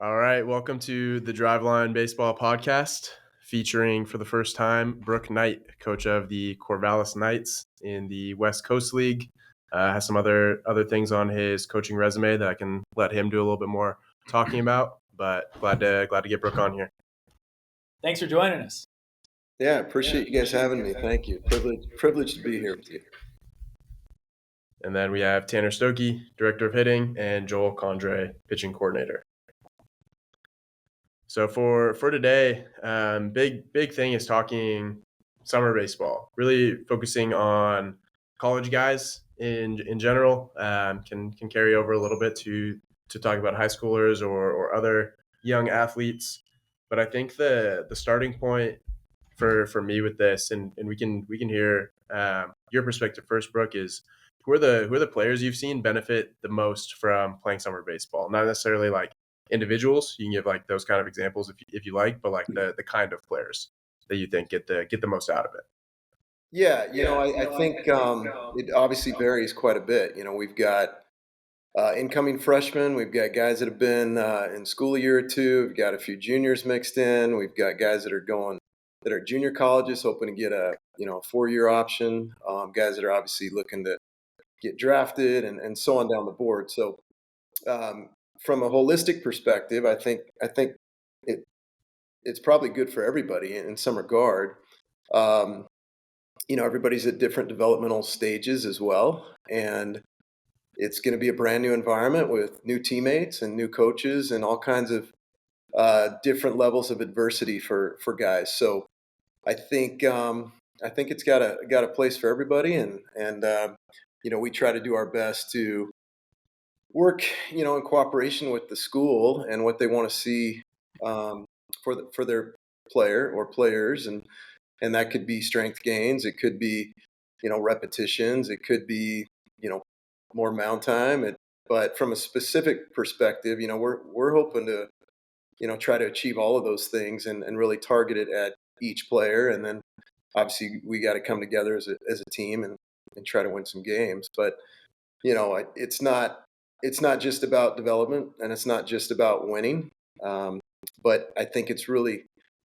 All right, welcome to the Driveline Baseball Podcast, featuring for the first time Brooke Knight, coach of the Corvallis Knights in the West Coast League. Has some other things on his coaching resume that I can let him do a little bit more talking about. But glad to get Brooke on here. Thanks for joining us. Yeah, appreciate you guys having me. Thank you. Privileged to be here with you. And then we have Tanner Stokey, director of hitting, and Joel Condreay, pitching coordinator. So for today, big thing is talking summer baseball. Really focusing on college guys in general. Can carry over a little bit to talk about high schoolers or other young athletes. But I think the starting point for me with this, and we can hear your perspective first, Brooke, is who are the players you've seen benefit the most from playing summer baseball? Not necessarily like individuals. You can give like those kind of examples if you like, but like the kind of players that you think get the most out of it. Yeah, I think it obviously varies quite a bit. We've got incoming freshmen. We've got guys that have been in school a year or two. We've got a few juniors mixed in. We've got guys that are junior colleges, hoping to get a 4-year option. Guys that are obviously looking to get drafted and so on down the board. So from a holistic perspective, I think it's probably good for everybody in some regard. Everybody's at different developmental stages as well, and it's going to be a brand new environment with new teammates and new coaches and all kinds of different levels of adversity for guys. So I think it's got a place for everybody, and we try to do our best to work in cooperation with the school and what they want to see for their player or players, and that could be strength gains, it could be repetitions, it could be more mound time. But from a specific perspective, we're hoping to try to achieve all of those things and really target it at each player, and then obviously we got to come together as a team and try to win some games. But it's not just about development, and it's not just about winning. But I think it's really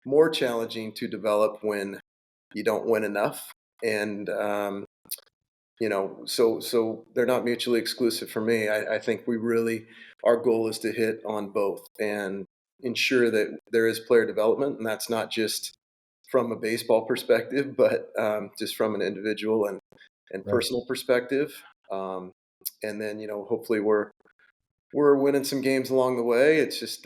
more challenging to develop when you don't win enough. And, so they're not mutually exclusive for me. I think our goal is to hit on both and ensure that there is player development. And that's not just from a baseball perspective, but just from an individual and personal perspective. And then, hopefully we're winning some games along the way. It's just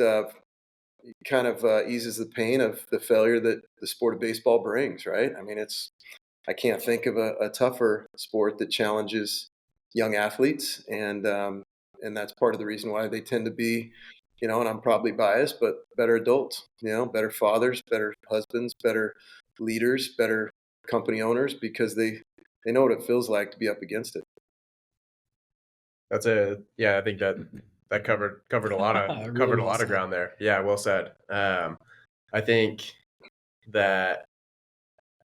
kind of eases the pain of the failure that the sport of baseball brings, right? I mean, I can't think of a tougher sport that challenges young athletes, and that's part of the reason why they tend to be, and I'm probably biased, but better adults, better fathers, better husbands, better leaders, better company owners, because they know what it feels like to be up against it. I think that covered a lot of Really a lot of ground there. Yeah, well said. I think that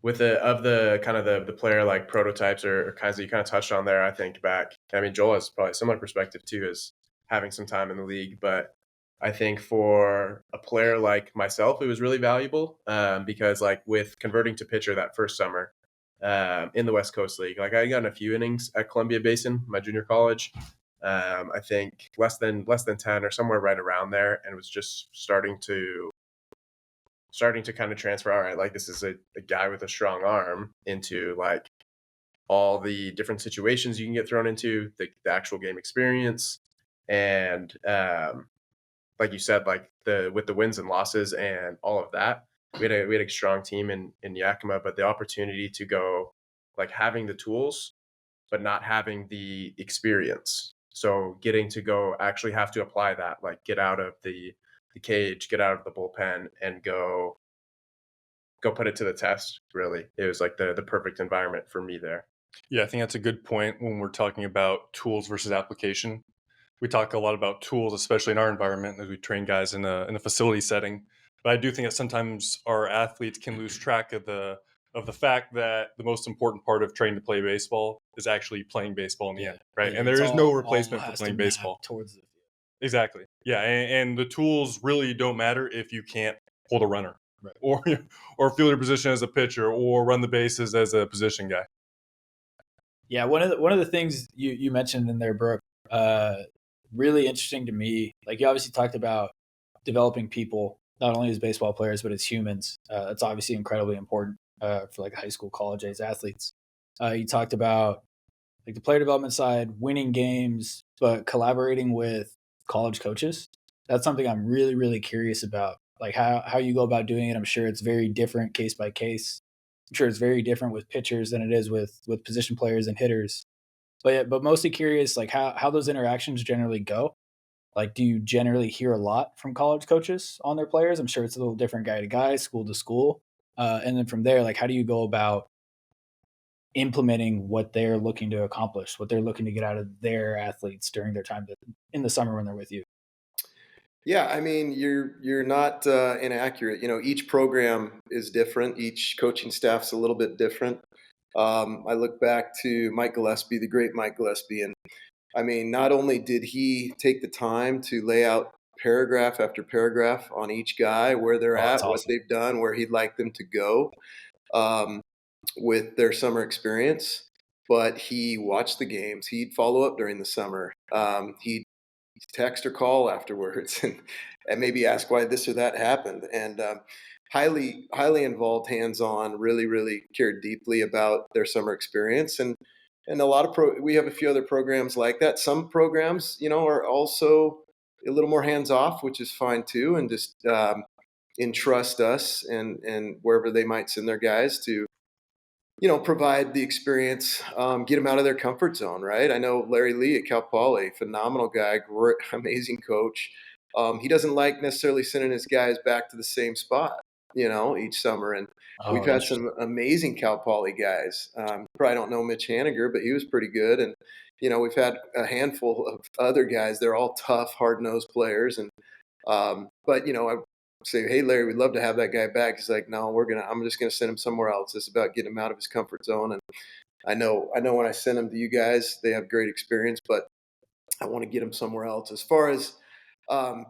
with the kind of the player like prototypes or kinds that you kind of touched on there, I think back. I mean, Joel has probably a similar perspective too, as having some time in the league. But I think for a player like myself, it was really valuable because like with converting to pitcher that first summer in the West Coast League, like I got in a few innings at Columbia Basin, my junior college. I think less than 10 or somewhere right around there, and was just starting to kind of transfer. All right, like this is a guy with a strong arm into like all the different situations you can get thrown into, the actual game experience, and like you said, like with the wins and losses and all of that, we had a strong team in Yakima, but the opportunity to go like having the tools but not having the experience. So getting to go actually have to apply that, like get out of the cage, get out of the bullpen, and go put it to the test. Really, it was like the perfect environment for me there. Yeah, I think that's a good point when we're talking about tools versus application. We talk a lot about tools, especially in our environment, as we train guys in a facility setting. But I do think that sometimes our athletes can lose track of the fact that the most important part of training to play baseball is actually playing baseball in the end, right? Yeah, and there is no replacement for has to playing map baseball. towards the field. Exactly. Yeah, and the tools really don't matter if you can't hold a runner, Right. or field your position as a pitcher, or run the bases as a position guy. Yeah, one of the things you mentioned in there, Brooke, really interesting to me. Like you obviously talked about developing people, not only as baseball players but as humans. That's obviously incredibly important for like high school, college age athletes. You talked about like the player development side, winning games, but collaborating with college coaches. That's something I'm really, really curious about. Like how you go about doing it. I'm sure it's very different case by case. I'm sure it's very different with pitchers than it is with position players and hitters. But mostly curious like how those interactions generally go. Like, do you generally hear a lot from college coaches on their players? I'm sure it's a little different guy to guy, school to school. And then from there, like, how do you go about implementing what they're looking to accomplish, what they're looking to get out of their athletes during their time in the summer when they're with you? Yeah, I mean, you're not inaccurate. You know, each program is different. Each coaching staff's a little bit different. I look back to Mike Gillespie, the great Mike Gillespie, and I mean, not only did he take the time to lay out paragraph after paragraph on each guy, where they're Oh, that's at, what awesome. they've done, where he'd like them to go um, with their summer experience, but he watched the games. He'd follow up during the summer. He'd text or call afterwards and maybe ask why this or that happened. And highly involved, hands on, really cared deeply about their summer experience. And a lot of we have a few other programs like that. Some programs, you know, are also a little more hands off, which is fine too, and just entrust us and wherever they might send their guys to, you know, provide the experience, get them out of their comfort zone, right? I know Larry Lee at Cal Poly, phenomenal guy, great, amazing coach. He doesn't like necessarily sending his guys back to the same spot, you know, each summer. And we've Oh, had interesting. some amazing Cal Poly guys. Probably don't know Mitch Haniger, but he was pretty good. And, you know, we've had a handful of other guys. They're all tough, hard-nosed players. And, but, you know, I say, hey, Larry, we'd love to have that guy back. He's like, no, I'm just going to send him somewhere else. It's about getting him out of his comfort zone. And I know when I send them to you guys, they have great experience, but I want to get them somewhere else. As far as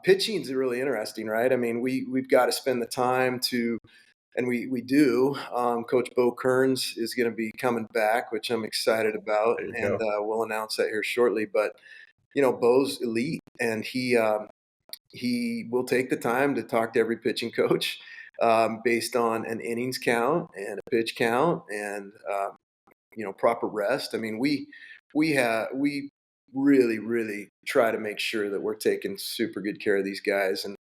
pitching is really interesting, right? I mean, we've got to spend the time to, and we do. Coach Bo Kearns is going to be coming back, which I'm excited about, There you and go. we'll announce that here shortly. But you know, Bo's elite, and he will take the time to talk to every pitching coach based on an innings count and a pitch count and you know, proper rest. I mean, we really try to make sure that we're taking super good care of these guys, and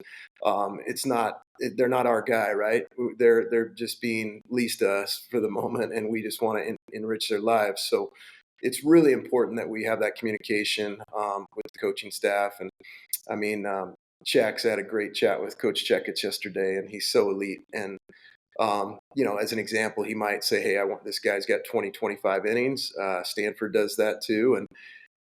they're not our guy, right? They're just being leased to us for the moment, and we just want to enrich their lives. So it's really important that we have that communication with the coaching staff. And I mean, Chex had a great chat with Coach Checkich yesterday, and he's so elite. And you know, as an example, he might say, hey, I want this guy's got 20, 25 innings. Stanford does that too. And,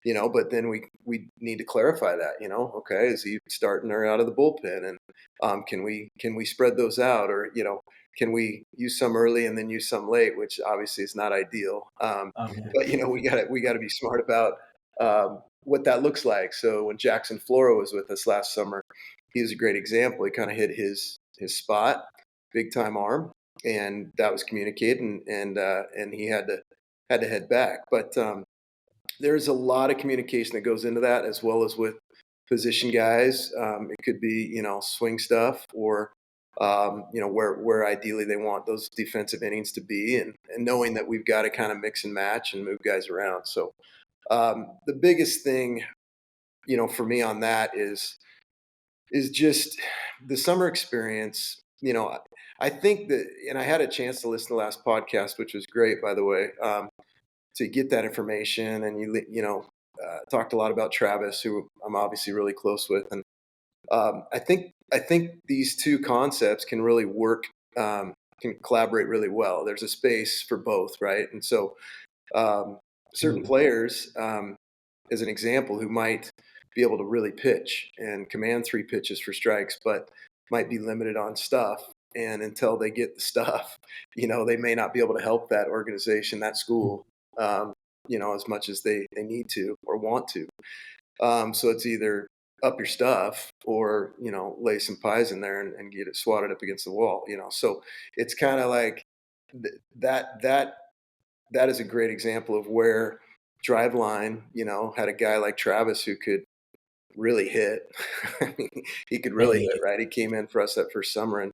you know, but then we need to clarify that, you know, okay, is he starting or out of the bullpen? And can we spread those out, or, you know, can we use some early and then use some late, which obviously is not ideal. Yeah. But, you know, we gotta be smart about what that looks like. So when Jackson Flora was with us last summer, he was a great example. He kind of hit his spot, big time arm, and that was communicated, and he had to head back. But there's a lot of communication that goes into that, as well as with position guys. It could be, you know, swing stuff, or you know, where ideally they want those defensive innings to be, and knowing that we've got to kind of mix and match and move guys around. So the biggest thing, you know, for me on that is just the summer experience. You know, I think that, and I had a chance to listen to the last podcast, which was great, by the way, to get that information. And talked a lot about Travis, who I'm obviously really close with, and I think these two concepts can really work, can collaborate really well. There's a space for both, right? And so certain players, as an example, who might be able to really pitch and command 3 pitches for strikes, but might be limited on stuff. And until they get the stuff, you know, they may not be able to help that organization, that school, you know, as much as they need to or want to. So it's either up your stuff or, lay some pies in there and get it swatted up against the wall, So it's kind of like that is a great example of where Driveline, had a guy like Travis who could really hit. I mean, he could really hit, right? He came in for us that first summer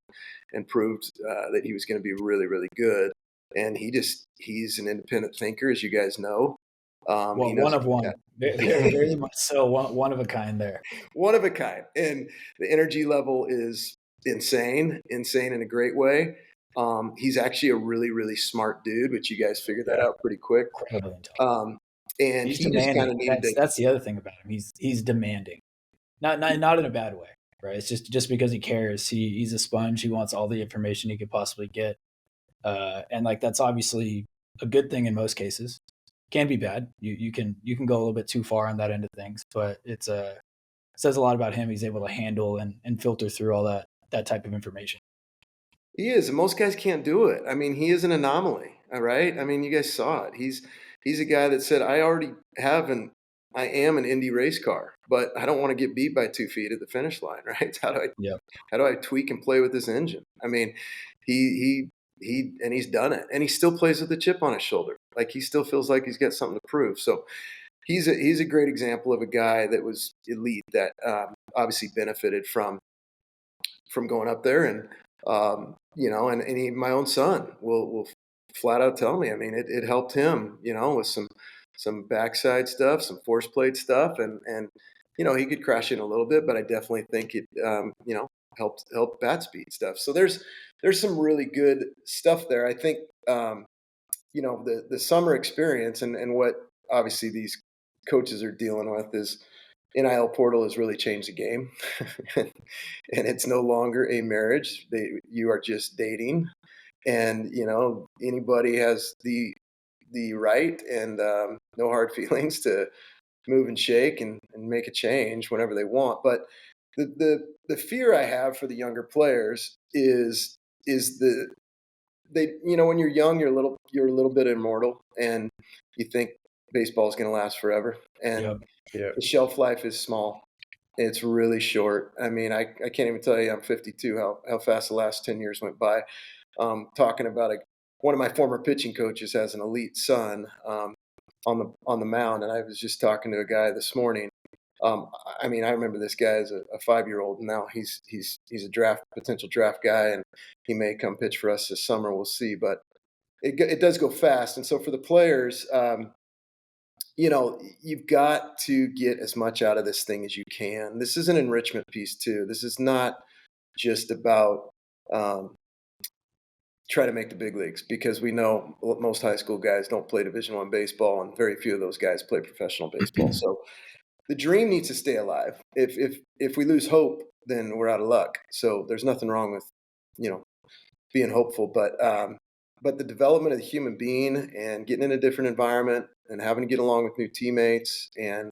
and proved that he was going to be really, really good. And he's an independent thinker, as you guys know. Well, one of one. Very much so. One of a kind there. One of a kind. And the energy level is insane in a great way. He's actually a really, really smart dude, which you guys figured that out pretty quick. And he's he just kind of needed that's the other thing about him. He's demanding, not in a bad way, right? It's just because he cares. He's a sponge. He wants all the information he could possibly get, and like that's obviously a good thing in most cases. Can be bad. You can go a little bit too far on that end of things, but it says a lot about him. He's able to handle and filter through all that type of information. He is, and most guys can't do it. I mean, he is an anomaly. All right. I mean, you guys saw it. He's a guy that said, I am an Indy race car, but I don't want to get beat by 2 feet at the finish line, right? How do I tweak and play with this engine? I mean, he's done it, and he still plays with a chip on his shoulder. Like he still feels like he's got something to prove. So he's a great example of a guy that was elite that obviously benefited from going up there, and and my own son will flat out tell me. I mean, it helped him, with some backside stuff, some force plate stuff, and he could crash in a little bit, but I definitely think it helped bat speed stuff. So there's some really good stuff there. I think the summer experience and what obviously these coaches are dealing with is NIL portal has really changed the game, and it's no longer a marriage. You are just dating, and anybody has the right and no hard feelings to move and shake and make a change whenever they want. But the fear I have for the younger players is when you're young, you're a little bit immortal, and you think baseball is going to last forever, and the shelf life is small. It's really short. I mean, I can't even tell you, I'm 52, how fast the last 10 years went by. Talking about one of my former pitching coaches has an elite son on the mound, and I was just talking to a guy this morning. I mean, I remember this guy as a 5-year-old, and now he's a potential draft guy, and he may come pitch for us this summer. We'll see, but it does go fast. And so for the players, you've got to get as much out of this thing as you can. This is an enrichment piece too. This is not just about try to make the big leagues, because we know most high school guys don't play Division I baseball, and very few of those guys play professional baseball. So the dream needs to stay alive. If we lose hope, then we're out of luck. So there's nothing wrong with being hopeful, but the development of the human being and getting in a different environment and having to get along with new teammates and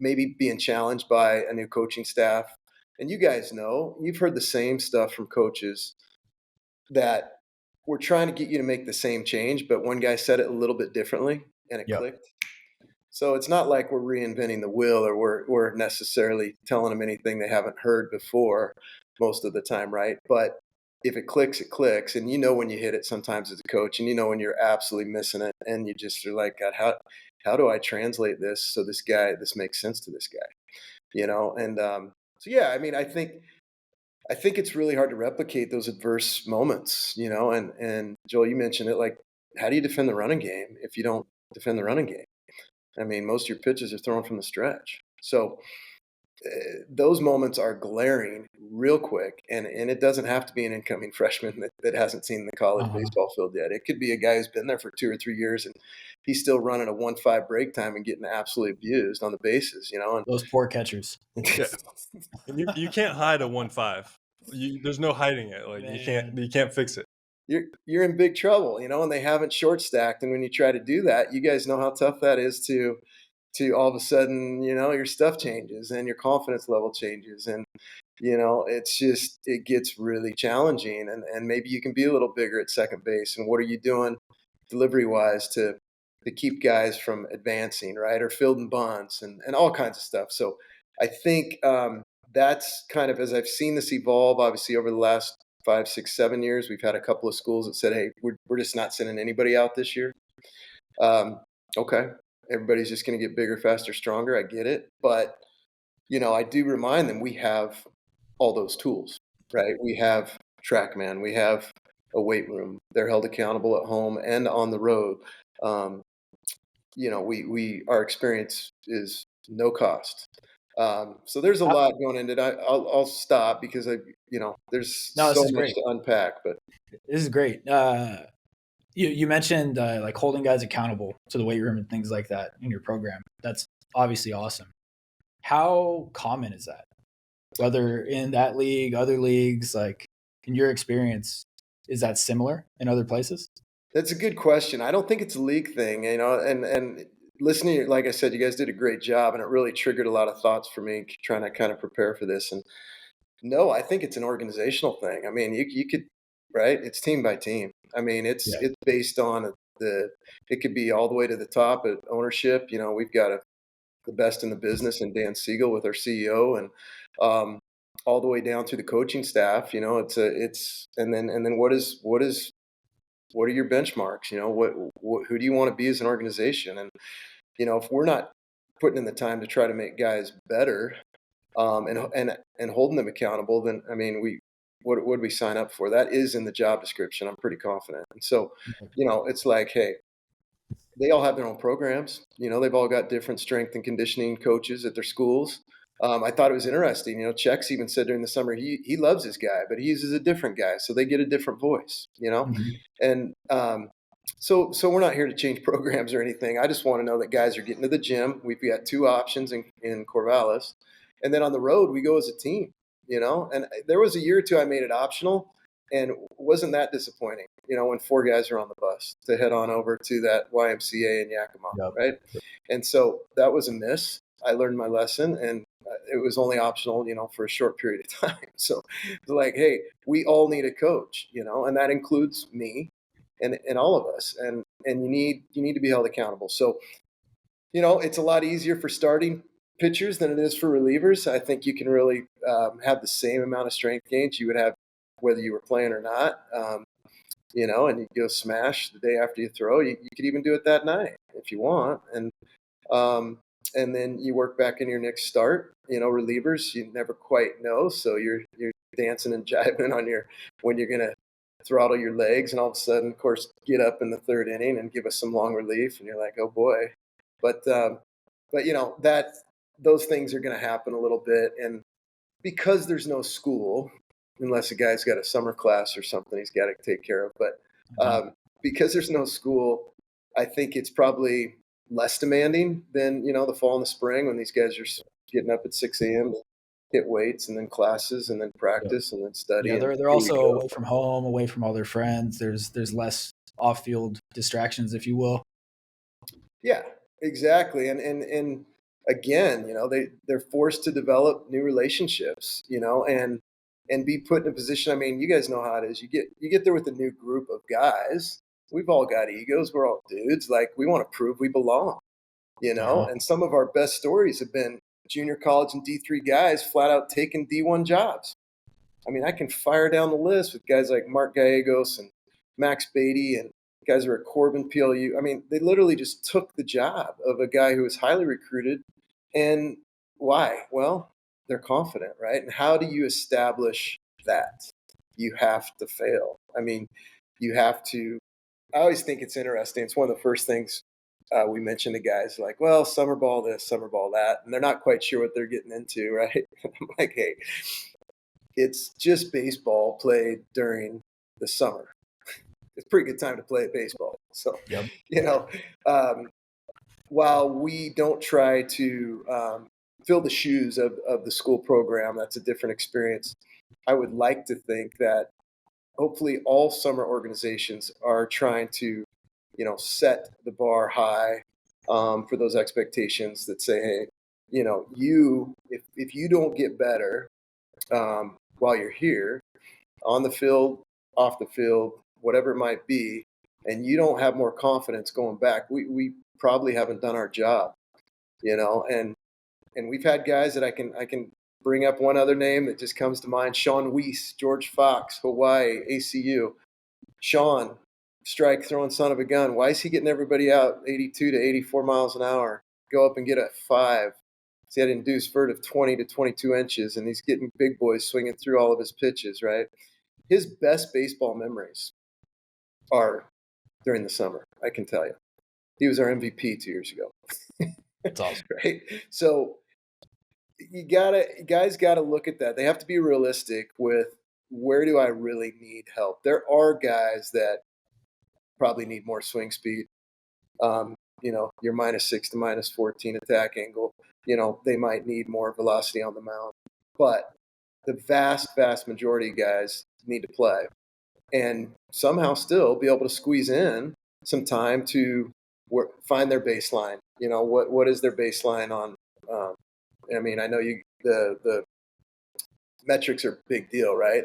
maybe being challenged by a new coaching staff. And you guys know, you've heard the same stuff from coaches that we're trying to get you to make the same change, but one guy said it a little bit differently and it clicked. So it's not like we're reinventing the wheel or we're necessarily telling them anything they haven't heard before most of the time, right? But if it clicks, it clicks. And when you hit it sometimes as a coach, and when you're absolutely missing it, and you just are like, God, how do I translate this so this makes sense to this guy? And so yeah, I mean, I think it's really hard to replicate those adverse moments, and Joel, you mentioned it, like, how do you defend the running game if you don't defend the running game? I mean, most of your pitches are thrown from the stretch. So those moments are glaring real quick, and it doesn't have to be an incoming freshman that hasn't seen the college baseball field yet. It could be a guy who's been there for 2 or 3 years, and he's still running a 1.5 break time and getting absolutely abused on the bases, And those poor catchers. Yeah. You can't hide a 1.5. There's no hiding it. Like, man, you can't fix it. You're in big trouble, and they haven't short stacked. And when you try to do that, you guys know how tough that is to all of a sudden, your stuff changes and your confidence level changes. And, it gets really challenging, and maybe you can be a little bigger at second base. And what are you doing delivery wise to keep guys from advancing, right? Or fielding bunts and all kinds of stuff. So I think that's kind of, as I've seen this evolve, obviously over the last 5, 6, 7 years, we've had a couple of schools that said, hey, we're just not sending anybody out this year. Um, okay. Everybody's just going to get bigger, faster, stronger. I get it. But, I do remind them we have all those tools, right? We have TrackMan, we have a weight room. They're held accountable at home and on the road. Um, our experience is no cost. So there's a lot going into it. I'll stop because there's No, this so is much great. to unpack. But This is great. You mentioned like holding guys accountable to the weight room and things like that in your program. That's obviously awesome. How common is that? Whether in that league, other leagues, like in your experience, is that similar in other places? that's a good question. I don't think it's a league thing, and listening, like I said, you guys did a great job, and it really triggered a lot of thoughts for me trying to kind of prepare for this. And no, I think it's an organizational thing. I mean, you could, right? It's team by team. I mean, it's Yeah. it's based on it could be all the way to the top at ownership. We've got the best in the business, and Dan Siegel with our CEO, and all the way down to the coaching staff. And then what are your benchmarks? Who do you want to be as an organization? And if we're not putting in the time to try to make guys better, and holding them accountable, then I mean, what would we sign up for? That is in the job description. I'm pretty confident. And so, it's like, hey, they all have their own programs. They've all got different strength and conditioning coaches at their schools. I thought it was interesting. Chex even said during the summer he loves his guy, but he uses a different guy, so they get a different voice. Mhm. And so we're not here to change programs or anything. I just want to know that guys are getting to the gym. We've got 2 options in Corvallis, and then on the road we go as a team. And there was a year or two I made it optional, and wasn't that disappointing. When 4 guys are on the bus to head on over to that YMCA in Yakima, Yep. right? And so that was a miss. I learned my lesson, and it was only optional, for a short period of time. So it's like, hey, we all need a coach, and that includes me and all of us. And you need to be held accountable. So, it's a lot easier for starting pitchers than it is for relievers. I think you can really have the same amount of strength gains you would have whether you were playing or not. And you go smash the day after you throw. You could even do it that night if you want. And then you work back in your next start. Relievers, you never quite know, so you're dancing and jiving on when you're gonna throttle your legs, and all of a sudden, of course, get up in the 3rd inning and give us some long relief, and you're like, oh boy. But that those things are gonna happen a little bit, and because there's no school, unless a guy's got a summer class or something he's got to take care of. But because there's no school, I think it's probably less demanding than the fall and the spring when these guys are getting up at 6 a.m. to hit weights and then classes and then practice and then study. Yeah, and they're also away from home, away from all their friends. There's less off-field distractions, if you will. Yeah, exactly. And again, they're forced to develop new relationships, and be put in a position. I mean, you guys know how it is. You get there with a new group of guys. We've all got egos. We're all dudes. Like, we want to prove we belong, Uh-huh. and some of our best stories have been junior college and D3 guys flat out taking D1 jobs. I mean, I can fire down the list with guys like Mark Gallegos and Max Beatty and guys who are at Corbin PLU. I mean, they literally just took the job of a guy who was highly recruited. And why? Well, they're confident, right? And how do you establish that? You have to fail. I mean, you have to. I always think it's interesting. It's one of the first things we mention to guys, like, well, summer ball this, summer ball that, and they're not quite sure what they're getting into, right? I'm like, hey, it's just baseball played during the summer. It's a pretty good time to play baseball. So, Yep. While we don't try to fill the shoes of the school program, that's a different experience. I would like to think that hopefully all summer organizations are trying to, set the bar high for those expectations that say, hey, if you don't get better while you're here on the field, off the field, whatever it might be, and you don't have more confidence going back, we probably haven't done our job, and And we've had guys that I can bring up one other name that just comes to mind: Sean Weiss, George Fox, Hawaii, ACU. Sean, strike throwing son of a gun. Why is he getting everybody out 82 to 84 miles an hour? Go up and get a 5. He had an induced vert of 20 to 22 inches, and he's getting big boys swinging through all of his pitches, right? His best baseball memories are during the summer, I can tell you. He was our MVP 2 years ago. That's awesome. Right? So guys gotta look at that. They have to be realistic with, where do I really need help? There are guys that probably need more swing speed. Your -6 to -14 attack angle. They might need more velocity on the mound. But the vast, vast majority of guys need to play and somehow still be able to squeeze in some time to find their baseline. What is their baseline on? I know the metrics are a big deal, right?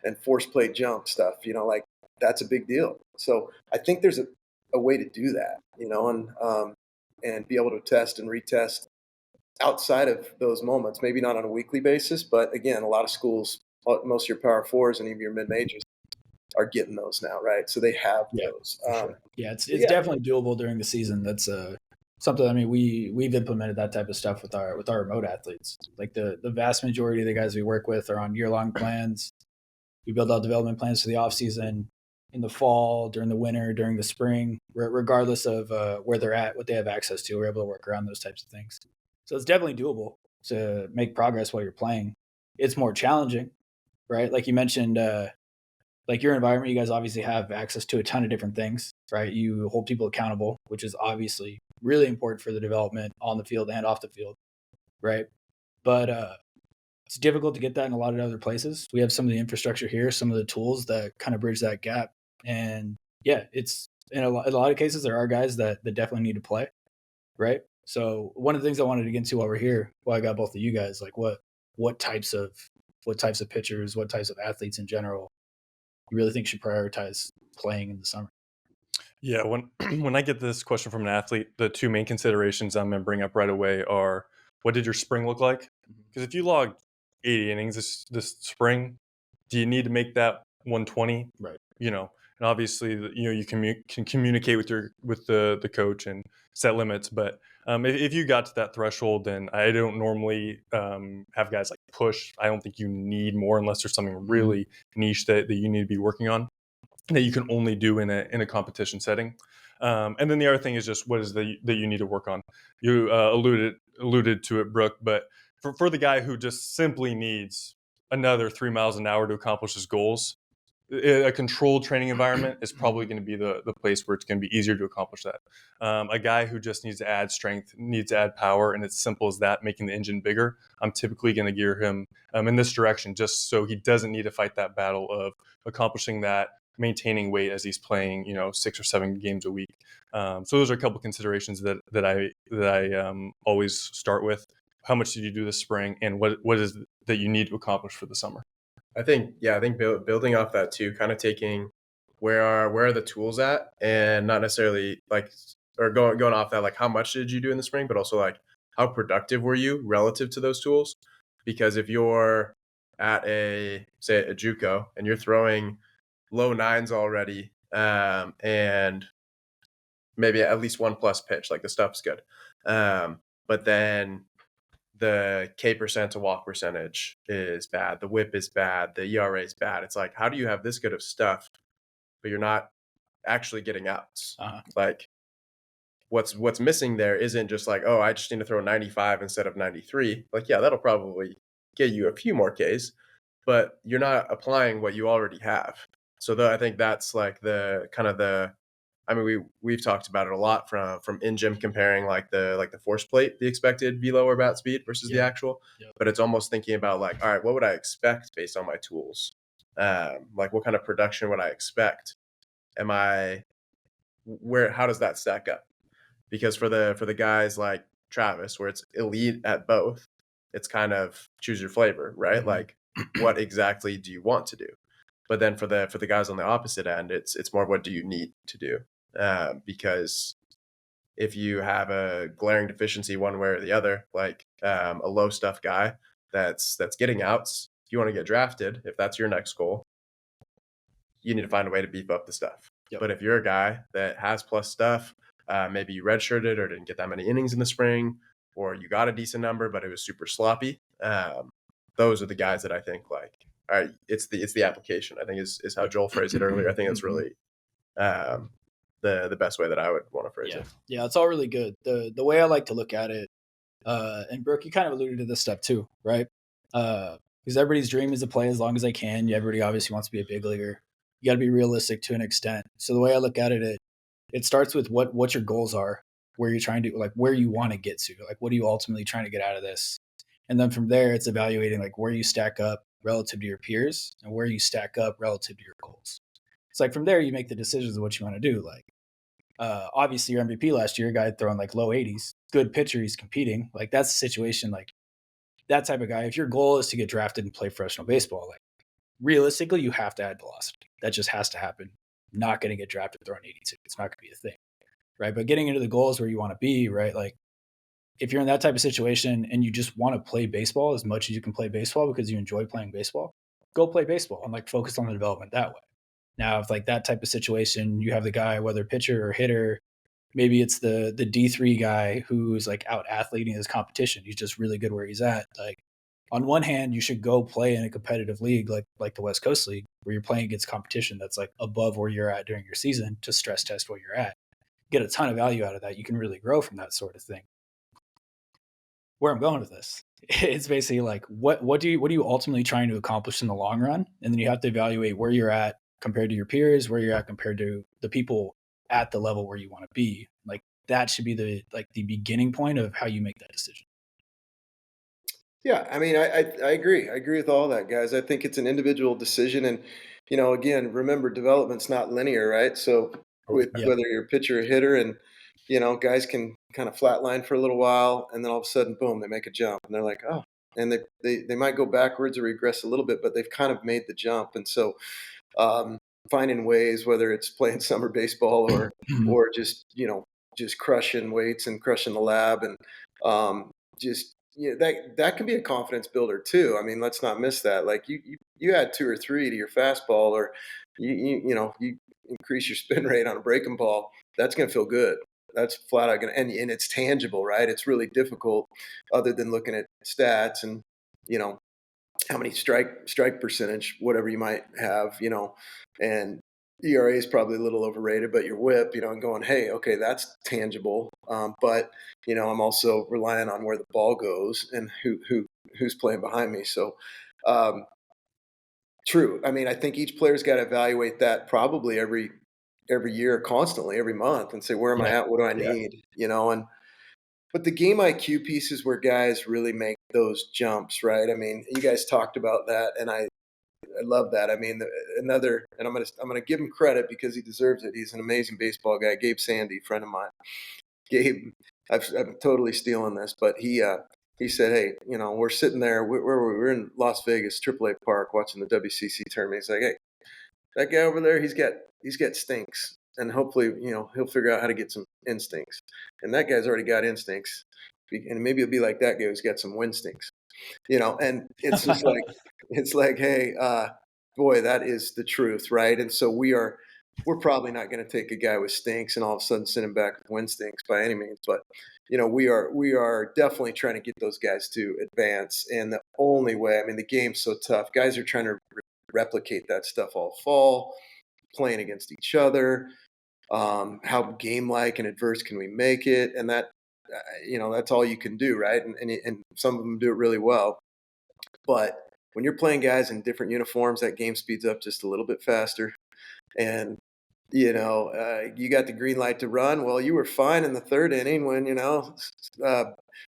And force plate jump stuff, that's a big deal. So I think there's a way to do that, and be able to test and retest outside of those moments, maybe not on a weekly basis, but again, a lot of schools, most of your Power 4s and even your mid-majors are getting those now, right? So they have those. Sure. Yeah, it's definitely doable during the season. That's something. We've implemented that type of stuff with our remote athletes. Like the vast majority of the guys we work with are on year-long plans. We build out development plans for the off season, in the fall, during the winter, during the spring, regardless of where they're at, what they have access to. We're able to work around those types of things. So it's definitely doable to make progress while you're playing. It's more challenging, right? Like you mentioned, like your environment, you guys obviously have access to a ton of different things, right? You hold people accountable, which is obviously really important for the development on the field and off the field, right? But it's difficult to get that in a lot of other places. We have some of the infrastructure here, some of the tools that kind of bridge that gap. And it's in a lot of cases, there are guys that definitely need to play, right? So one of the things I wanted to get into over here, while I got both of you guys, like what types of pitchers, what types of athletes in general you really think should prioritize playing in the summer? Yeah, when I get this question from an athlete, the two main considerations I'm going to bring up right away are, what did your spring look like? Because if you logged 80 innings this spring, do you need to make that 120? Right. And obviously, you can communicate with the coach and set limits. But if you got to that threshold, then I don't normally have guys like push. I don't think you need more unless there's something really niche that you need to be working on, that you can only do in a competition setting. And then the other thing is just, what is that you need to work on? You alluded to it, Brooke, but for the guy who just simply needs another 3 miles an hour to accomplish his goals, a controlled training environment is probably going to be the place where it's going to be easier to accomplish that. A guy who just needs to add strength, needs to add power, and it's simple as that, making the engine bigger, I'm typically going to gear him in this direction, just so he doesn't need to fight that battle of accomplishing that, maintaining weight as he's playing 6 or 7 games a week. So those are a couple considerations that I always start with. How much did you do this spring, and what is that you need to accomplish for the summer? I think building off that too, kind of taking where are the tools at, and not necessarily going off that, like, how much did you do in the spring, but also like, how productive were you relative to those tools? Because if you're at a JUCO and you're throwing low 9s already, and maybe at least 1+ pitch, like, the stuff's good, but then the K% to walk percentage is bad, the whip is bad, the ERA is bad. It's like, how do you have this good of stuff, but you're not actually getting outs? Like, what's missing there isn't just like, oh, I just need to throw 95 instead of 93. Like, yeah, that'll probably get you a few more Ks, but you're not applying what you already have. So I think that's like we've talked about it a lot from in-gym, comparing like the force plate, the expected velo or bat speed versus the actual. But it's almost thinking about like, all right, what would I expect based on my tools? Like, what kind of production would I expect? How does that stack up? Because for the guys like Travis, where it's elite at both, it's kind of choose your flavor, right? Mm-hmm. Like, what exactly do you want to do? But then for the guys on the opposite end, it's more, what do you need to do? Because if you have a glaring deficiency one way or the other, like a low stuff guy that's getting outs, if you want to get drafted, if that's your next goal, you need to find a way to beef up the stuff. Yep. But if you're a guy that has plus stuff, maybe you redshirted or didn't get that many innings in the spring, or you got a decent number, but it was super sloppy. Those are the guys that I think like, all right, it's the application, I think is how Joel phrased it earlier. I think that's really the best way that I would want to phrase it. Yeah, it's all really good. The way I like to look at it, and Brooke, you kind of alluded to this stuff too, right? Because everybody's dream is to play as long as they can. Everybody obviously wants to be a big leaguer. You got to be realistic to an extent. So the way I look at it, it starts with what your goals are, where you're trying to, like, where you want to get to, like, what are you ultimately trying to get out of this? And then from there, it's evaluating like where you stack up relative to your peers and where you stack up relative to your goals. It's like from there, you make the decisions of what you want to do. Like, obviously your MVP last year, a guy throwing like low 80s, good pitcher, he's competing. Like that's a situation like that type of guy. If your goal is to get drafted and play professional baseball, like realistically, you have to add velocity. That just has to happen. Not going to get drafted throwing 82. It's not going to be a thing, right? But getting into the goals where you want to be, right? Like if you're in that type of situation and you just want to play baseball as much as you can play baseball because you enjoy playing baseball, go play baseball and like focus on the development that way. Now, if like that type of situation, you have the guy, whether pitcher or hitter, maybe it's the D3 guy who's like out athleting his competition. He's just really good where he's at. Like on one hand, you should go play in a competitive league like the West Coast League, where you're playing against competition that's like above where you're at during your season to stress test where you're at. Get a ton of value out of that. You can really grow from that sort of thing. Where I'm going with this, it's basically like what are you ultimately trying to accomplish in the long run? And then you have to evaluate where you're at compared to your peers, where you're at compared to the people at the level where you want to be. Like that should be the beginning point of how you make that decision. Yeah, I mean, I agree. I agree with all that, guys. I think it's an individual decision, and again, remember, development's not linear, right? So with whether you're a pitcher or hitter, and guys can kind of flatline for a little while, and then all of a sudden, boom, they make a jump, and they're like, oh, and they might go backwards or regress a little bit, but they've kind of made the jump, and so finding ways, whether it's playing summer baseball or just just crushing weights and crushing the lab, and just that can be a confidence builder too. I mean, let's not miss that. Like you add 2 or 3 to your fastball, or you increase your spin rate on a breaking ball. That's going to feel good. That's flat out going to, and it's tangible, right? It's really difficult, other than looking at stats and how many strike percentage, whatever you might have, and ERA is probably a little overrated, but your whip, and going, hey, okay, that's tangible. But I'm also relying on where the ball goes and who's playing behind me. So, true. I mean, I think each player's got to evaluate that probably every year, constantly, every month, and say, where am I at? What do I need? But the game IQ piece is where guys really make those jumps, right? I mean, you guys talked about that, and I love that. I mean, and I'm gonna give him credit because he deserves it. He's an amazing baseball guy. Gabe Sandy, friend of mine. Gabe, I'm totally stealing this, but he said, hey, we're sitting there. We're in Las Vegas, AAA Park, watching the WCC tournament. He's like, hey, that guy over there, he's got stinks. And hopefully, he'll figure out how to get some instincts. And that guy's already got instincts. And maybe it'll be like that guy who's got some instincts. And it's just like, hey, boy, that is the truth, right? And so we're probably not going to take a guy with stinks and all of a sudden send him back with win stinks by any means. But, we are definitely trying to get those guys to advance. And the only way, I mean, the game's so tough. Guys are trying to replicate that stuff all fall, playing against each other. How game-like and adverse can we make it? And that, that's all you can do, right? And some of them do it really well. But when you're playing guys in different uniforms, that game speeds up just a little bit faster. And, you got the green light to run. Well, you were fine in the 3rd inning when,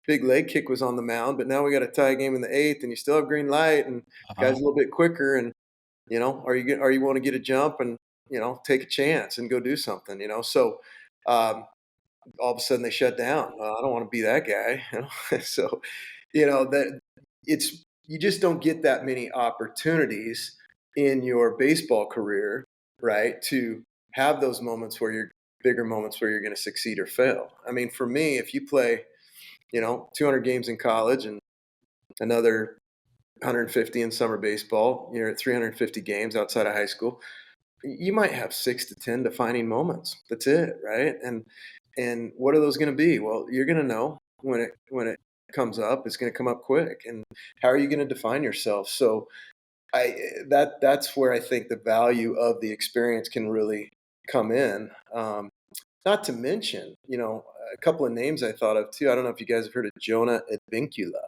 big leg kick was on the mound, but now we got a tie game in the 8th and you still have green light and guys a little bit quicker. And, are you want to get a jump and, take a chance and go do something, So all of a sudden they shut down. I don't want to be that guy. So, that you just don't get that many opportunities in your baseball career, right? To have those moments where you're bigger moments where you're going to succeed or fail. I mean, for me, if you play, 200 games in college and another 150 in summer baseball, you're at 350 games outside of high school, you might have 6 to 10 defining moments. That's it, right? And what are those going to be? Well, you're going to know when it comes up. It's going to come up quick. And how are you going to define yourself? So that's where I think the value of the experience can really come in. Not to mention, a couple of names I thought of too. I don't know if you guys have heard of Jonah Advincula,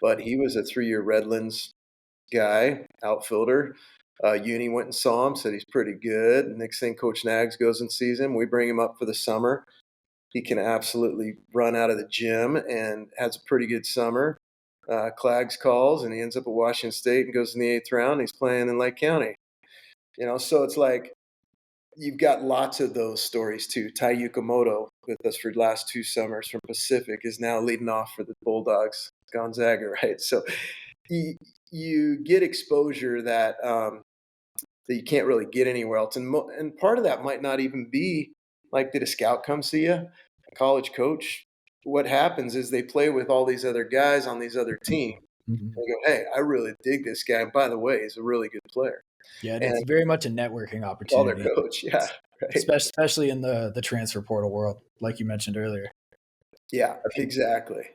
but he was a 3-year Redlands guy, outfielder. Uni went and saw him, said he's pretty good. Next thing, Coach Nags goes and sees him. We bring him up for the summer. He can absolutely run out of the gym and has a pretty good summer. Clags calls, and he ends up at Washington State and goes in the 8th round. He's playing in Lake County. So it's like you've got lots of those stories too. Tai Yukamoto with us for the last 2 summers from Pacific is now leading off for the Bulldogs, Gonzaga, right? So you get exposure that you can't really get anywhere else. And part of that might not even be like, did a scout come see you? A college coach? What happens is they play with all these other guys on these other teams. Mhm. They go, hey, I really dig this guy. And by the way, he's a really good player. Yeah, and it's very much a networking Call opportunity. their coach, yeah. Right. Especially in the transfer portal world, like you mentioned earlier. Yeah, exactly.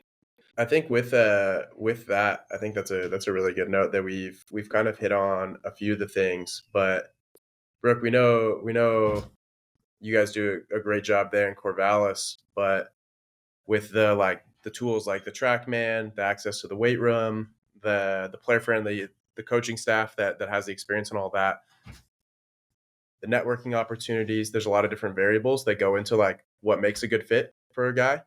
I think with that, I think that's a really good note that we've kind of hit on a few of the things. But Brooke, we know you guys do a great job there in Corvallis, but with the tools like the TrackMan, the access to the weight room, the player friend, the coaching staff that has the experience and all that, the networking opportunities, there's a lot of different variables that go into like what makes a good fit for a guy.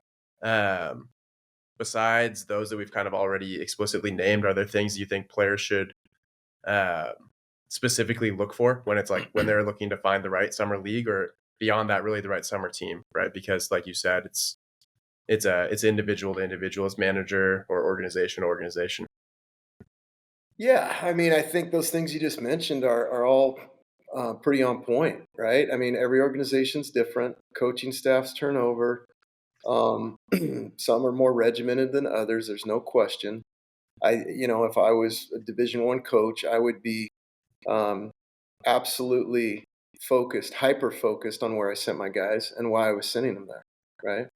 Besides those that we've kind of already explicitly named, are there things you think players should specifically look for when it's like when they're looking to find the right summer league, or beyond that, really the right summer team, right? Because like you said, it's individual to individual, it's manager or organization to organization. Yeah, I mean, I think those things you just mentioned are all pretty on point, right? I mean, every organization's different. Coaching staffs turn over. Some are more regimented than others. There's no question. If I was a Division I coach, I would be absolutely focused, hyper focused on where I sent my guys and why I was sending them there, right?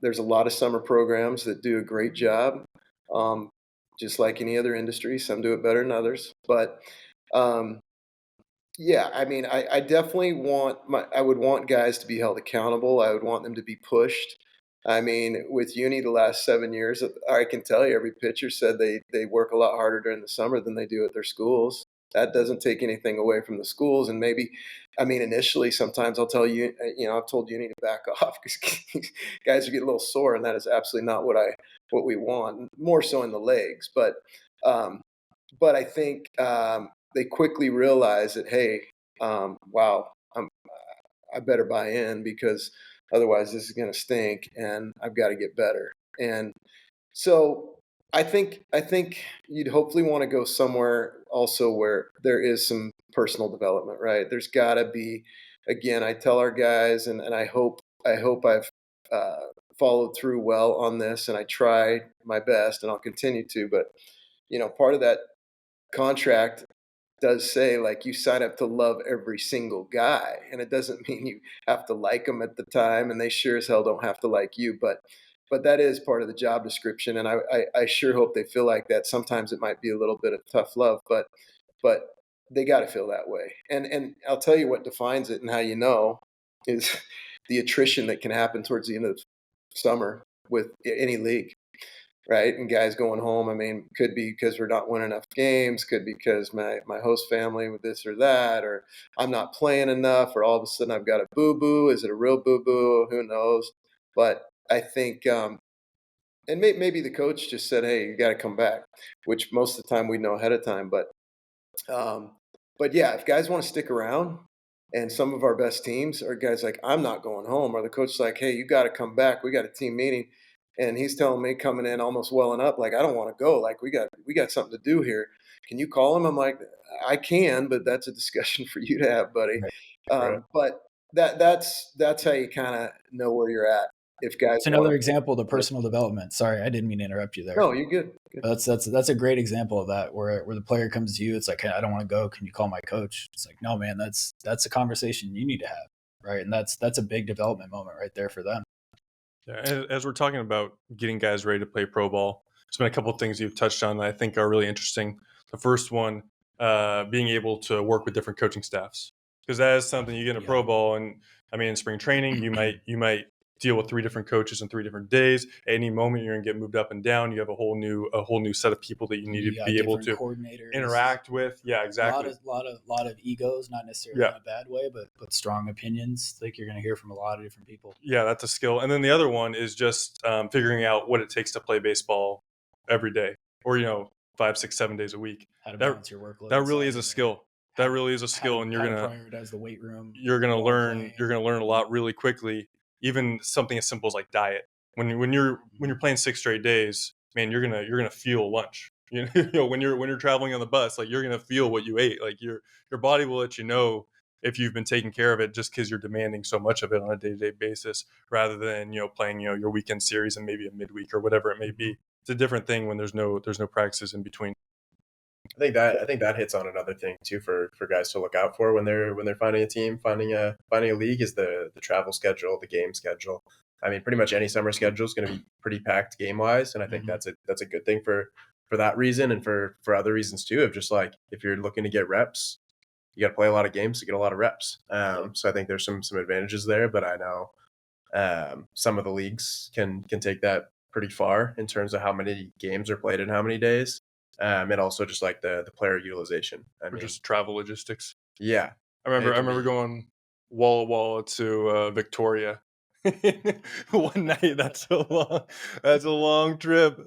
There's a lot of summer programs that do a great job, just like any other industry. Some do it better than others, but yeah, I mean, I definitely I would want guys to be held accountable. I would want them to be pushed. I mean, with Uni the last 7 years, I can tell you every pitcher said they work a lot harder during the summer than they do at their schools. That doesn't take anything away from the schools. And maybe, I mean, initially, sometimes I'll tell you, I've told Uni to back off because guys are getting a little sore, and that is absolutely not what we want. More so in the legs, but I think they quickly realize that, hey, wow, I better buy in because otherwise this is going to stink, and I've got to get better. And so I think you'd hopefully want to go somewhere also where there is some personal development, right? There's got to be. Again, I tell our guys, and I hope I've followed through well on this, and I try my best, and I'll continue to. But part of that contract does say, like, you sign up to love every single guy, and it doesn't mean you have to like them at the time, and they sure as hell don't have to like you, but that is part of the job description, and I sure hope they feel like that. Sometimes it might be a little bit of tough love, but they got to feel that way. And I'll tell you what defines it and how is the attrition that can happen towards the end of the summer with any league. Right. And guys going home, I mean, could be because we're not winning enough games, could be because my host family with this or that, or I'm not playing enough, or all of a sudden I've got a boo-boo. Is it a real boo-boo? Who knows? But I think, and maybe the coach just said, hey, you got to come back, which most of the time we know ahead of time. But yeah, if guys want to stick around, and some of our best teams are guys like, I'm not going home, or the coach's like, hey, you got to come back. We got a team meeting. And he's telling me coming in almost welling up, like, I don't want to go. Like, we got something to do here. Can you call him? I'm like, I can, but that's a discussion for you to have, buddy. Right. But that's how you kind of know where you're at. If guys It's another want example of the personal development. Sorry, I didn't mean to interrupt you there. no, you're good. That's a great example of that, where the player comes to you. It's like, hey, I don't want to go. Can you call my coach? It's like, no, man, that's a conversation you need to have, right? And that's a big development moment right there for them. Yeah, as we're talking about getting guys ready to play pro ball, there's been a couple of things you've touched on that I think are really interesting. The first one, being able to work with different coaching staffs, because that is something you get in a pro ball, and I mean, in spring training, you might deal with 3 different coaches in 3 different days. At any moment, you're gonna get moved up and down. You have a whole new set of people that you need to be able to interact with. Yeah, exactly. A lot of egos, not necessarily in a bad way, but strong opinions. Like you're going to hear from a lot of different people. Yeah, that's a skill. And then the other one is just figuring out what it takes to play baseball every day, or 5, 6, 7 days a week. How to balance your workload. That really is a skill. That really is a skill, and you're gonna prioritize the weight room. You're gonna learn. You're gonna learn a lot really quickly. Even something as simple as like diet. When you're playing 6 straight days, man, you're gonna feel lunch. When you're traveling on the bus, like you're gonna feel what you ate. Like your body will let you know if you've been taking care of it, just because you're demanding so much of it on a day-to-day basis, rather than playing your weekend series and maybe a midweek or whatever it may be. It's a different thing when there's no practices in between. I think that hits on another thing too for guys to look out for when they're finding a team, finding a league, is the travel schedule, the game schedule. I mean, pretty much any summer schedule is going to be pretty packed game wise, and I think that's a good thing for that reason, and for other reasons too. Of just like, if you're looking to get reps, you got to play a lot of games to get a lot of reps. So I think there's some advantages there, but I know some of the leagues can take that pretty far in terms of how many games are played in how many days. And also just like the player utilization. Just travel logistics. Yeah. I remember going Walla Walla to Victoria one night. That's a long trip.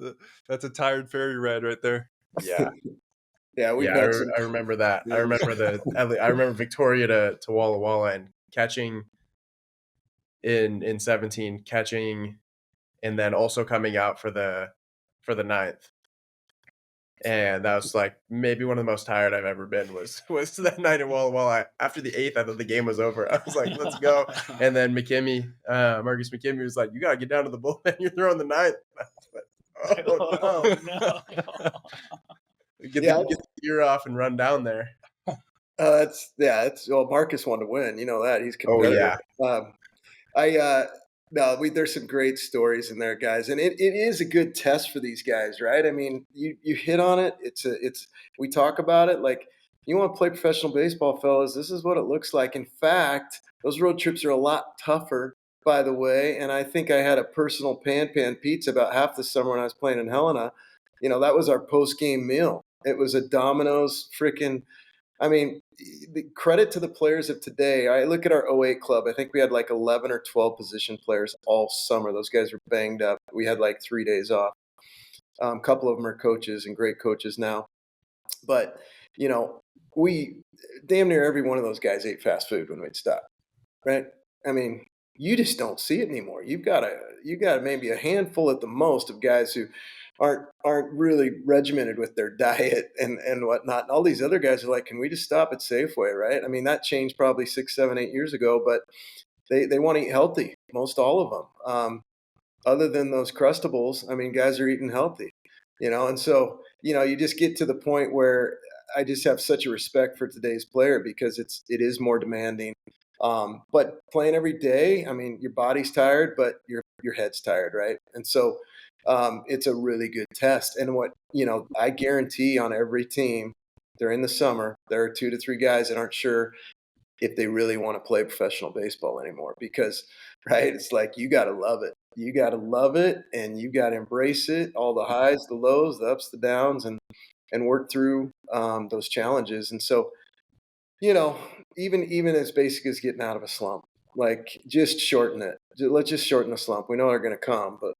That's a tired ferry ride right there. Yeah. Yeah, I remember that. I remember Victoria to Walla Walla, and catching in 17, catching, and then also coming out for the 9th. And that was like maybe one of the most tired I've ever been was that night in Walla Walla. After the 8th, I thought the game was over. I was like, let's go. And then Marcus McKimmey was like, you got to get down to the bullpen. You're throwing the 9th. I was like, oh, no. Get the gear off and run down there. Marcus wanted to win. You know that. He's competitive. Oh, yeah. There's some great stories in there, guys, and it is a good test for these guys, right? I mean, you hit on it. We talk about it like, you want to play professional baseball, fellas. This is what it looks like. In fact, those road trips are a lot tougher, by the way. And I think I had a personal pan pizza about half the summer when I was playing in Helena. That was our post game meal. It was a Domino's freaking. I mean, the credit to the players of today. I look at our 08 club. I think we had like 11 or 12 position players all summer. Those guys were banged up. We had like 3 days off. A couple of them are coaches and great coaches now. But, we damn near every one of those guys ate fast food when we'd stop, right? I mean, you just don't see it anymore. You've got maybe a handful at the most of guys who aren't really regimented with their diet and whatnot. And all these other guys are like, can we just stop at Safeway, right? I mean, that changed probably 6, 7, 8 years ago, but they want to eat healthy, most all of them. Other than those Crustables, I mean, guys are eating healthy, and so, you just get to the point where I just have such a respect for today's player, because it is more demanding. But playing every day, I mean, your body's tired, but your head's tired, right? And so it's a really good test. And what, I guarantee on every team during the summer, there are 2 to 3 guys that aren't sure if they really want to play professional baseball anymore, because, right, it's like, you got to love it. You got to love it, and you got to embrace it, all the highs, the lows, the ups, the downs, and work through those challenges. And so, even as basic as getting out of a slump, like, just shorten it. Let's just shorten the slump. We know they're going to come, but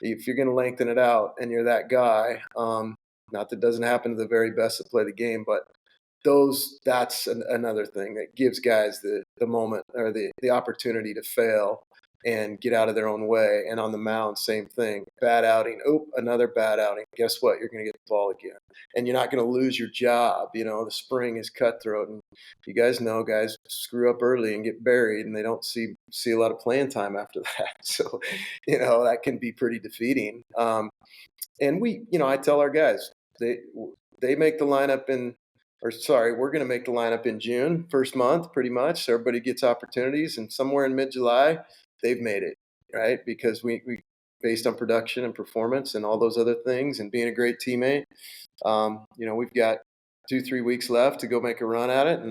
if you're going to lengthen it out and you're that guy, not that it doesn't happen to the very best that play the game, but that's another thing that gives guys the moment or the opportunity to fail and get out of their own way. And on the mound, same thing. Bad outing. Oh, another bad outing. Guess what? You're going to get the ball again. And you're not going to lose your job. The spring is cutthroat. And you guys know guys screw up early and get buried, and they don't see a lot of playing time after that. So, that can be pretty defeating. And I tell our guys, they make the lineup we're going to make the lineup in June, first month, pretty much. So everybody gets opportunities, and somewhere in mid-July, they've made it, right? Because we based on production and performance and all those other things and being a great teammate, we've got 2-3 weeks left to go make a run at it.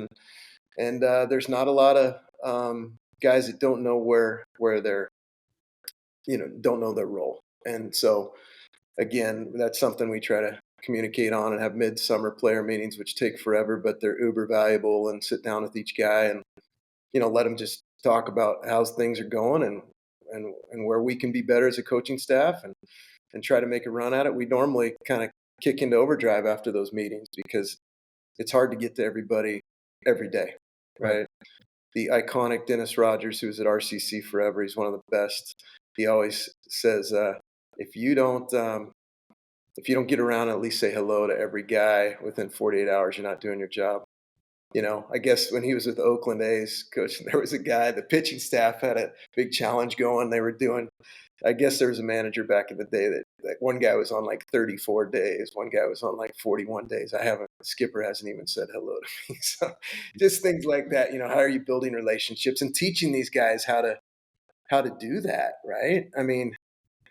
And there's not a lot of guys that don't know where they're, don't know their role. And so, again, that's something we try to communicate on and have midsummer player meetings, which take forever, but they're uber valuable, and sit down with each guy and, let them just talk about how things are going and where we can be better as a coaching staff and try to make a run at it. We normally kind of kick into overdrive after those meetings because it's hard to get to everybody every day, right? The iconic Dennis Rogers, who was at RCC forever, he's one of the best. He always says, if you don't get around and at least say hello to every guy within 48 hours, you're not doing your job. I guess when he was with the Oakland A's coach, there was a guy, the pitching staff had a big challenge going. They were doing, I guess there was a manager back in the day that one guy was on like 34 days. One guy was on like 41 days. The skipper hasn't even said hello to me. So just things like that, how are you building relationships and teaching these guys how to do that, right? I mean,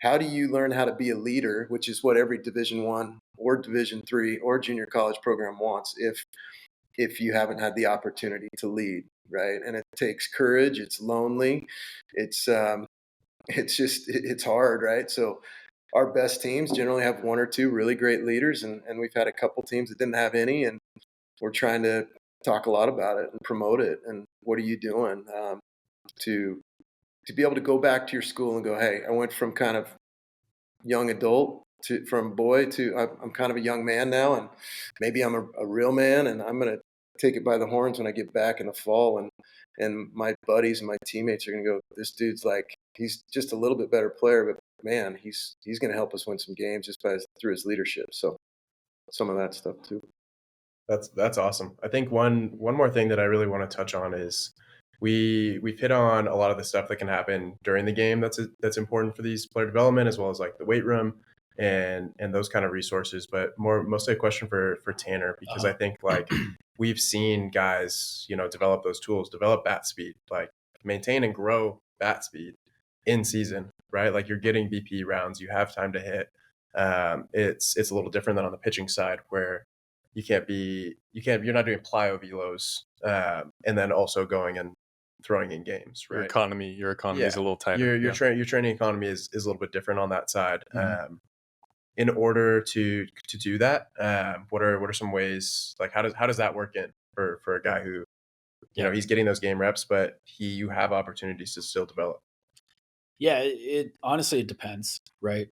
how do you learn how to be a leader, which is what every Division I or Division III or junior college program wants if you haven't had the opportunity to lead, right? And it takes courage. It's lonely. It's hard, right? So our best teams generally have one or two really great leaders, and we've had a couple teams that didn't have any, and we're trying to talk a lot about it and promote it. And what are you doing to be able to go back to your school and go, hey, I went from kind of young adult from boy to I'm kind of a young man now, and maybe I'm a real man, and I'm going to take it by the horns when I get back in the fall, and my buddies and my teammates are going to go, this dude's like, he's just a little bit better player, but man, he's going to help us win some games just through his leadership. So some of that stuff too. That's awesome. I think one more thing that I really want to touch on is we've hit on a lot of the stuff that can happen during the game that's important for these player development, as well as like the weight room and those kind of resources. But mostly a question for Tanner, because I think like we've seen guys, develop those tools, develop bat speed, like maintain and grow bat speed in season, right? Like you're getting BP rounds, you have time to hit. It's a little different than on the pitching side where you're not doing plyo velos and then also going and throwing in games, right? Your economy is a little tighter. Your training economy is a little bit different on that side. In order to do that, what are some ways, like how does that work in for a guy who he's getting those game reps, but you have opportunities to still develop? Yeah, it honestly, it depends, right?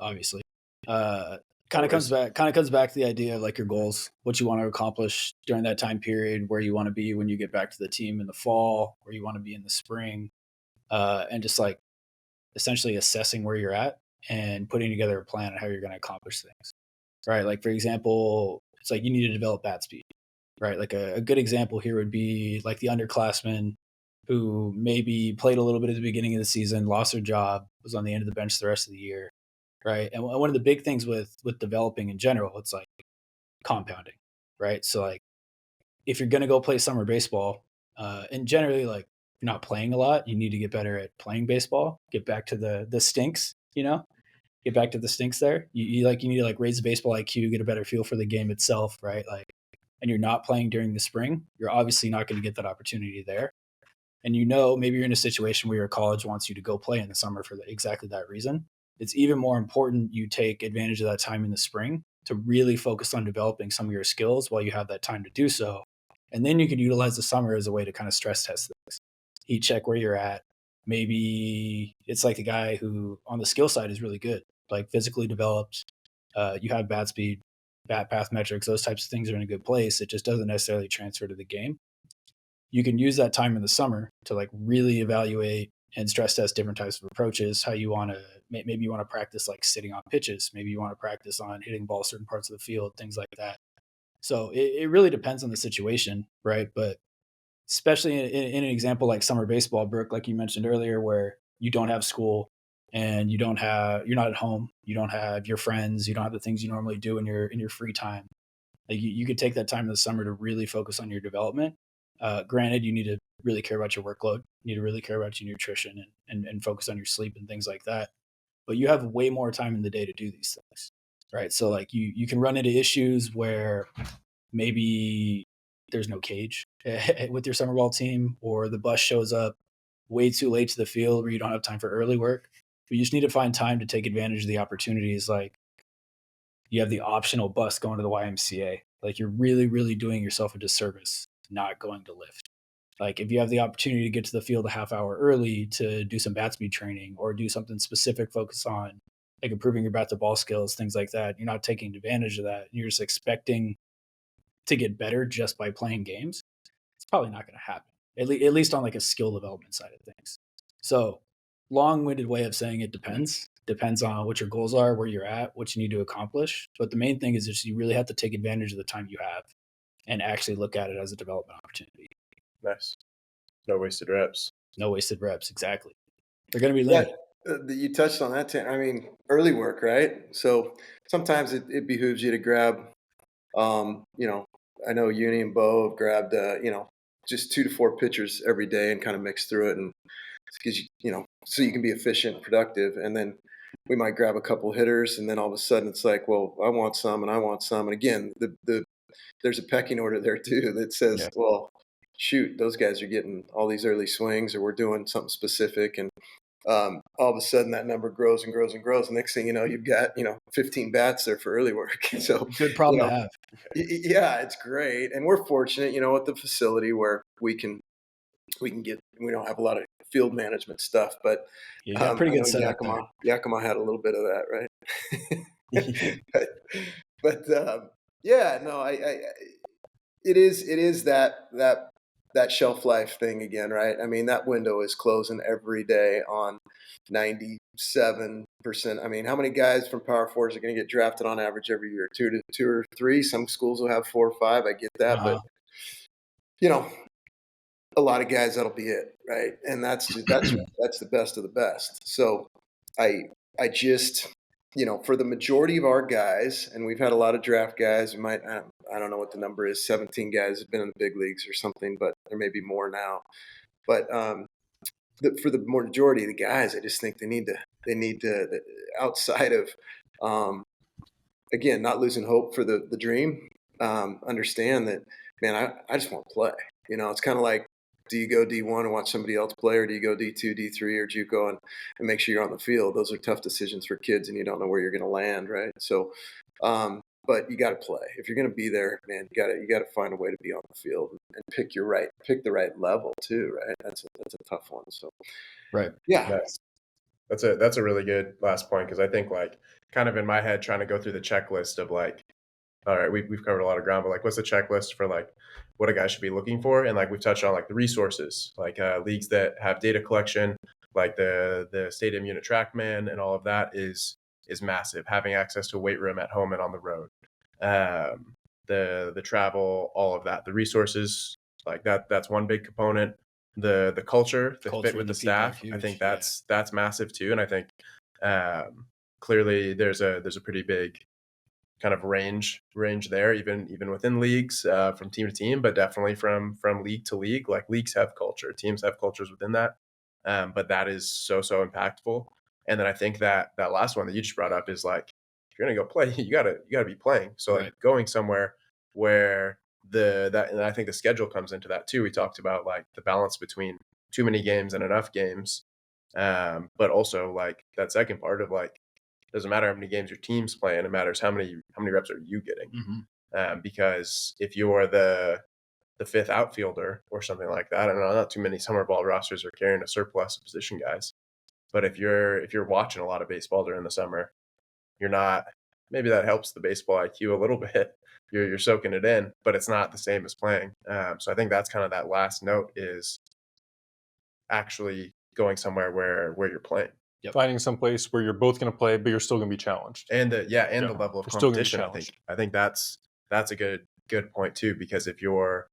Obviously, kind of comes back to the idea of like your goals, what you want to accomplish during that time period, where you want to be when you get back to the team in the fall, where you want to be in the spring, and just like essentially assessing where you're at and putting together a plan on how you're going to accomplish things, right? Like for example, it's like you need to develop bat speed, right? Like a good example here would be like the underclassmen who maybe played a little bit at the beginning of the season, lost their job, was on the end of the bench the rest of the year, right? And one of the big things with developing in general, it's like compounding, right? So like if you're going to go play summer baseball, and generally like you're not playing a lot, you need to get better at playing baseball, get back to the stinks, get back to the stinks there. You need to like raise the baseball IQ, get a better feel for the game itself, right? Like, and you're not playing during the spring, you're obviously not going to get that opportunity there. And maybe you're in a situation where your college wants you to go play in the summer for exactly that reason. It's even more important you take advantage of that time in the spring to really focus on developing some of your skills while you have that time to do so. And then you can utilize the summer as a way to kind of stress test things, heat check where you're at. Maybe it's like the guy who on the skill side is really good, like physically developed. You have bat speed, bat path metrics, those types of things are in a good place. It just doesn't necessarily transfer to the game. You can use that time in the summer to like really evaluate and stress test different types of approaches, how you want to, maybe you want to practice like sitting on pitches. Maybe you want to practice on hitting balls certain parts of the field, things like that. So it really depends on the situation, right? But especially in an example like summer baseball, Brooke, like you mentioned earlier, where you don't have school and you're not at home, you don't have your friends, you don't have the things you normally do in your free time. Like you could take that time in the summer to really focus on your development. Granted, you need to really care about your workload. You need to really care about your nutrition and focus on your sleep and things like that. But you have way more time in the day to do these things, right? So like you can run into issues where maybe there's no cage with your summer ball team, or the bus shows up way too late to the field where you don't have time for early work. But you just need to find time to take advantage of the opportunities. Like you have the optional bus going to the YMCA. Like you're really, really doing yourself a disservice not going to lift. Like if you have the opportunity to get to the field a half hour early to do some bat speed training or do something specific, focus on like improving your bat to ball skills, things like that. You're not taking advantage of that. You're just expecting to get better just by playing games. It's probably not going to happen, at least on like a skill development side of things. So long-winded way of saying it depends on what your goals are, where you're at, what you need to accomplish. But the main thing is just you really have to take advantage of the time you have and actually look at it as a development opportunity. Nice. No wasted reps. No wasted reps. Exactly. They're going to be limited. You touched on that, Tim. I mean, early work, right? So sometimes it behooves you to grab, I know Uni and Bo have grabbed, just 2 to 4 pitchers every day and kind of mix through it, and because so you can be efficient and productive. And then we might grab a couple hitters, and then all of a sudden it's like, well, I want some and I want some. And again, there's a pecking order there too that says, well, shoot, those guys are getting all these early swings, or we're doing something specific. And all of a sudden that number grows and grows and grows. And next thing you know, you've got, 15 bats there for early work. So good problem to have. Yeah, it's great. And we're fortunate, at the facility where we don't have a lot of field management stuff, but you got pretty good setup. Yakima had a little bit of that, right? but it is that shelf life thing again, right? I mean, that window is closing every day on 97%. I mean, how many guys from Power Fours are going to get drafted on average every year? 2 or 3. Some schools will have 4 or 5. I get that, but a lot of guys, that'll be it, right? And that's the best of the best. So I just, for the majority of our guys, and we've had a lot of draft guys, we might, I don't know what the number is, 17 guys have been in the big leagues or something, but there may be more now. But for the majority of the guys, I just think they need to outside of, again, not losing hope for the dream, understand that, man, I just want to play. It's kind of like, do you go D1 and watch somebody else play, or do you go D2, D3, or do you go and make sure you're on the field? Those are tough decisions for kids, and you don't know where you're going to land, right? So, but you got to play. If you're going to be there, man, you got to find a way to be on the field and pick the right level too, right? That's a tough one. So, right, yeah. That's a really good last point, because I think like kind of in my head trying to go through the checklist of like, all right, we've covered a lot of ground, but like, what's the checklist for like what a guy should be looking for? And like we've touched on like the resources, like leagues that have data collection, like the Stadium Unit TrackMan and all of that is massive. Having access to a weight room at home and on the road, the travel, all of that, the resources, like that's one big component. The culture, the fit with the staff, I think that's massive too. And I think clearly there's a pretty big kind of range there, even within leagues, from team to team, but definitely from league to league. Like leagues have culture, teams have cultures within that, but that is so impactful. And then I think that last one that you just brought up is like, if you're gonna go play, you gotta be playing. So like going somewhere where and I think the schedule comes into that too. We talked about like the balance between too many games and enough games, but also like that second part of like, doesn't matter how many games your team's playing. It matters how many reps are you getting. Mm-hmm. Because if you're the fifth outfielder or something like that, I don't know, not too many summer ball rosters are carrying a surplus of position guys. But if you're watching a lot of baseball during the summer, you're not. Maybe that helps the baseball IQ a little bit. You're soaking it in, but it's not the same as playing. So I think that's kind of that last note is actually going somewhere where you're playing. Yep. Finding some place where you're both going to play, but you're still going to be challenged. And the level of You're still gonna be competition. challenged. I think that's a good point too, because if you're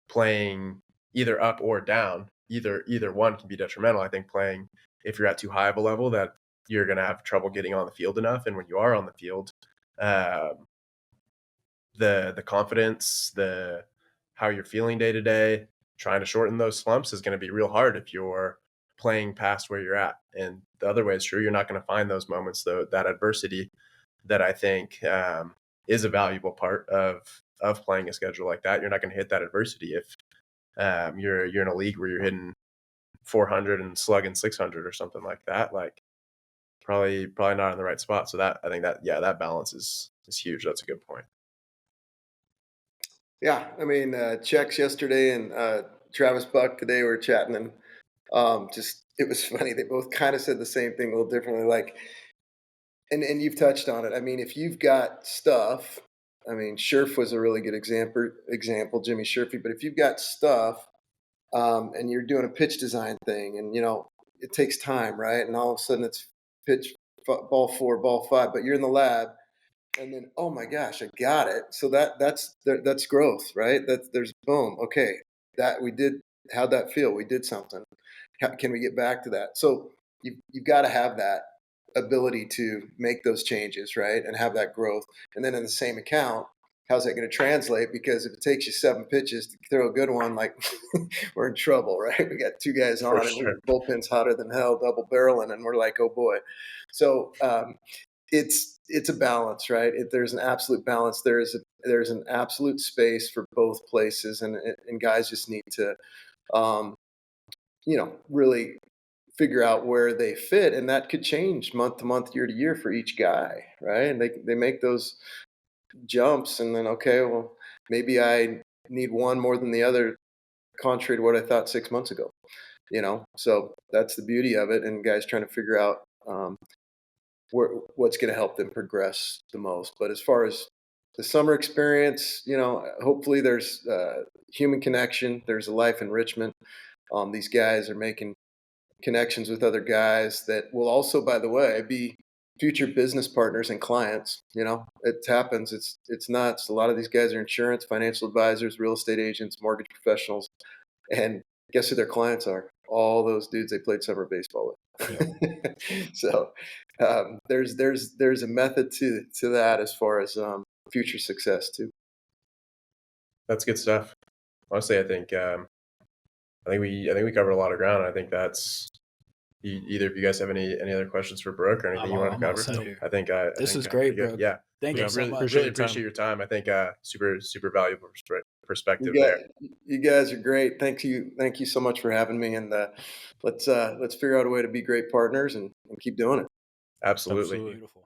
playing either up or down, either one can be detrimental. I think playing, if you're at too high of a level, that you're going to have trouble getting on the field enough, and when you are on the field, the confidence, the how you're feeling day to day, trying to shorten those slumps is going to be real hard if you're playing past where you're at. And the other way is true. You're not going to find those moments, though, that adversity that I think is a valuable part of playing a schedule like that. You're not going to hit that adversity if you're in a league where you're hitting 400 and slugging 600 or something like that. Like probably not in the right spot. So that, I think that balance is huge. That's a good point. Yeah, I mean, Chex yesterday and Travis Buck today were chatting, and just it was funny. They both kind of said the same thing a little differently. Like, and you've touched on it. I mean, if you've got stuff, I mean, Scherf was a really good example, Jimmy Scherfy. But if you've got stuff, and you're doing a pitch design thing, and it takes time, right? And all of a sudden it's pitch ball 4, ball 5, but you're in the lab. And then, oh my gosh, I got it. So that's growth, right? There's boom. Okay, that we did. How'd that feel? We did something. Can we get back to that? So you've got to have that ability to make those changes, right? And have that growth. And then in the same account, how's that going to translate? Because if it takes you 7 pitches to throw a good one, like we're in trouble, right? We got 2 guys on, and the bullpen's hotter than hell, double barreling, and we're like, oh boy. So it's a balance, right? There's an absolute balance. There's an absolute space for both places, and guys just need to, really figure out where they fit, and that could change month to month, year to year for each guy, right? And they make those jumps, and then okay, well, maybe I need one more than the other, contrary to what I thought 6 months ago. So that's the beauty of it, and guys trying to figure out what's going to help them progress the most. But as far as the summer experience, hopefully there's human connection, there's a life enrichment. These guys are making connections with other guys that will also, by the way, be future business partners and clients. It happens. It's nuts. A lot of these guys are insurance, financial advisors, real estate agents, mortgage professionals, and guess who their clients are? All those dudes they played summer baseball with. Yeah. So there's a method to that as far as future success too. That's good stuff. Honestly, I think we covered a lot of ground. I think that's either of you guys have any other questions for Brooke or anything you want to cover? I think this is great, Brooke. Yeah, thank you so much. Really appreciate your time. I think super valuable perspective there. You guys are great. Thank you so much for having me. And let's figure out a way to be great partners and keep doing it. Absolutely. Beautiful.